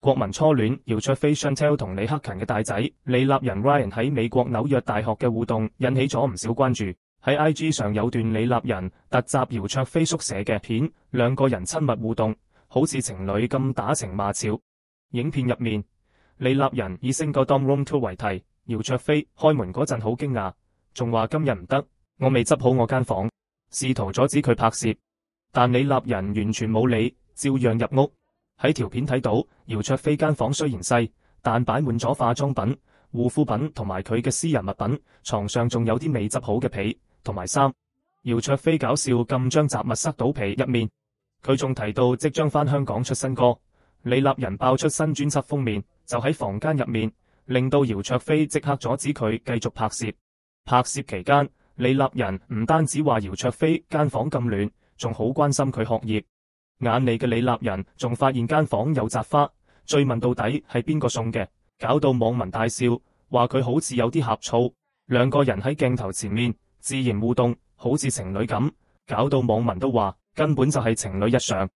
國民初戀姚焯菲 Chantel 同李克勤嘅大仔李立仁 Ryan 喺美國紐約大學嘅互動引起咗唔少關注。喺 IG 上有段李立仁突襲姚焯菲宿舍嘅片，兩個人親密互動，好似情侶咁打情罵俏。影片入面，李立仁以 Single Dorm Room Tour 為題，姚焯菲開門嗰陣好驚訝，仲話今日唔得，我未執好我間房，試圖阻止佢拍攝，但李立仁完全冇理，照樣入屋。喺條片睇到姚焯菲間房雖然細，但擺滿咗化妝品、護膚品同埋佢嘅私人物品，床上仲有啲未執好嘅被同埋衫。姚焯菲搞笑咁將雜物塞到被入面，佢仲提到即將返香港出新歌。李立仁爆出新專輯封面就喺房間入面，令到姚焯菲即刻阻止佢繼續拍攝。拍攝期間，李立仁唔單止話姚焯菲間房咁暖，仲好關心佢學業。眼利嘅李立仁仲發現間房有雜花，追問到底係邊個送嘅，搞到網民大笑，話佢好似有啲呷醋。兩個人喺鏡頭前面自然互動，好似情侶咁，搞到網民都話根本就係情侶日常。